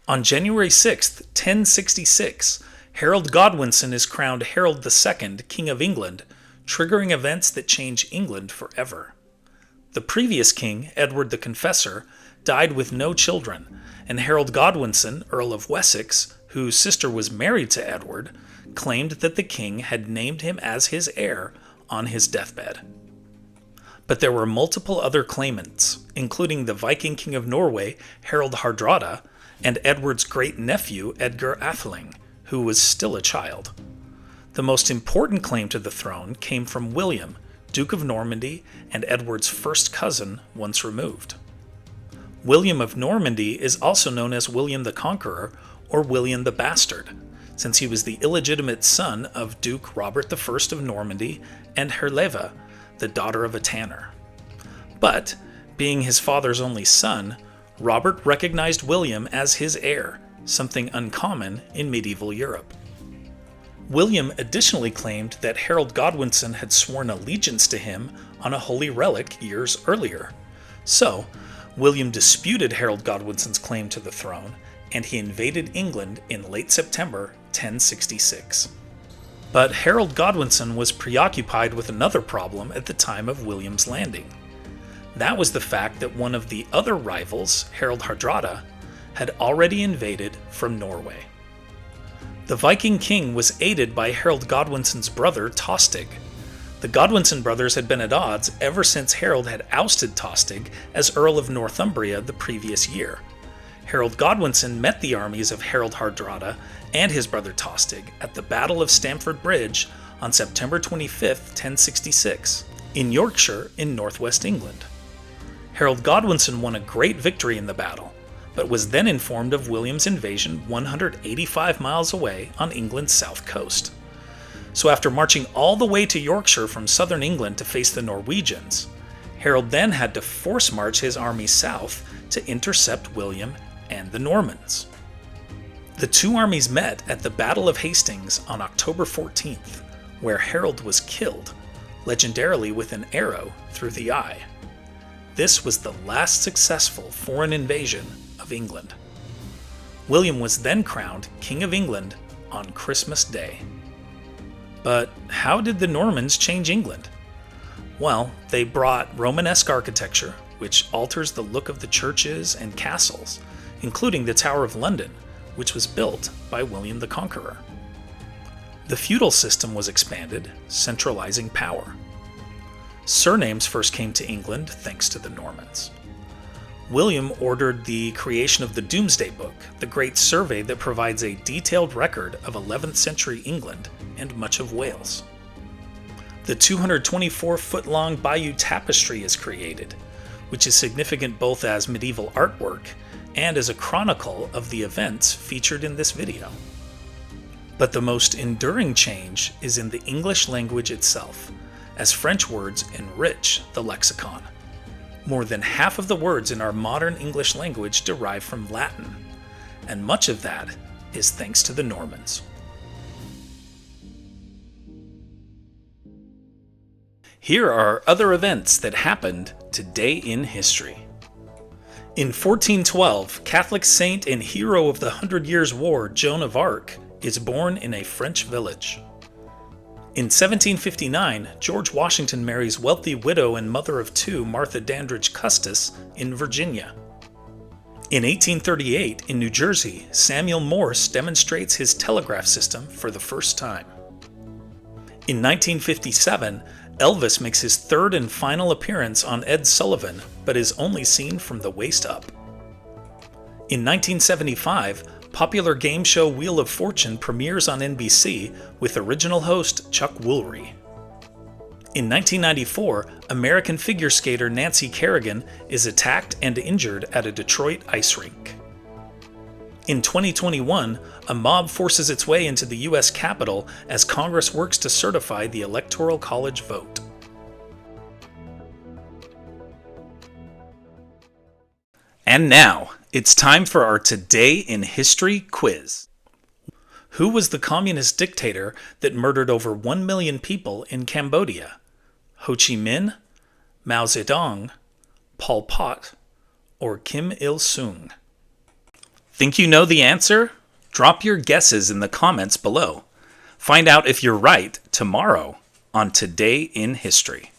On January 6, 1066, Harold Godwinson is crowned Harold II, King of England, triggering events that change England forever. The previous king, Edward the Confessor, died with no children, and Harold Godwinson, Earl of Wessex, whose sister was married to Edward, claimed that the king had named him as his heir on his deathbed. But there were multiple other claimants, including the Viking king of Norway, Harald Hardrada, and Edward's great-nephew, Edgar Atheling, who was still a child. The most important claim to the throne came from William, Duke of Normandy and Edward's first cousin once removed. William of Normandy is also known as William the Conqueror or William the Bastard, since he was the illegitimate son of Duke Robert I of Normandy and Herleva, the daughter of a tanner. But, being his father's only son, Robert recognized William as his heir, something uncommon in medieval Europe. William additionally claimed that Harold Godwinson had sworn allegiance to him on a holy relic years earlier. So, William disputed Harold Godwinson's claim to the throne, and he invaded England in late September 1066. But Harold Godwinson was preoccupied with another problem at the time of William's landing. That was the fact that one of the other rivals, Harald Hardrada, had already invaded from Norway. The Viking king was aided by Harold Godwinson's brother, Tostig. The Godwinson brothers had been at odds ever since Harold had ousted Tostig as Earl of Northumbria the previous year. Harold Godwinson met the armies of Harald Hardrada and his brother Tostig at the Battle of Stamford Bridge on September 25, 1066, in Yorkshire in northwest England. Harold Godwinson won a great victory in the battle, but was then informed of William's invasion 185 miles away on England's south coast. So after marching all the way to Yorkshire from southern England to face the Norwegians, Harold then had to force march his army south to intercept William and the Normans. The two armies met at the Battle of Hastings on October 14th, where Harold was killed, legendarily with an arrow through the eye. This was the last successful foreign invasion of England. William was then crowned King of England on Christmas Day. But how did the Normans change England? Well, they brought Romanesque architecture, which alters the look of the churches and castles, including the Tower of London, which was built by William the Conqueror. The feudal system was expanded, centralizing power. Surnames first came to England thanks to the Normans. William ordered the creation of the Domesday Book, the great survey that provides a detailed record of 11th century England and much of Wales. The 224-foot-long Bayeux Tapestry is created, which is significant both as medieval artwork and as a chronicle of the events featured in this video. But the most enduring change is in the English language itself, as French words enrich the lexicon. More than half of the words in our modern English language derive from Latin, and much of that is thanks to the Normans. Here are other events that happened today in history. In 1412, Catholic saint and hero of the Hundred Years' War, Joan of Arc, is born in a French village. In 1759, George Washington marries wealthy widow and mother of two Martha Dandridge Custis in Virginia. In 1838, in New Jersey, Samuel Morse demonstrates his telegraph system for the first time. In 1957, Elvis makes his third and final appearance on Ed Sullivan, but is only seen from the waist up. In 1975, popular game show Wheel of Fortune premieres on NBC with original host Chuck Woolery. In 1994, American figure skater Nancy Kerrigan is attacked and injured at a Detroit ice rink. In 2021, a mob forces its way into the U.S. Capitol as Congress works to certify the Electoral College vote. And now, it's time for our Today in History quiz. Who was the communist dictator that murdered over 1 million people in Cambodia? Ho Chi Minh, Mao Zedong, Pol Pot, or Kim Il-sung? Think you know the answer? Drop your guesses in the comments below. Find out if you're right tomorrow on Today in History.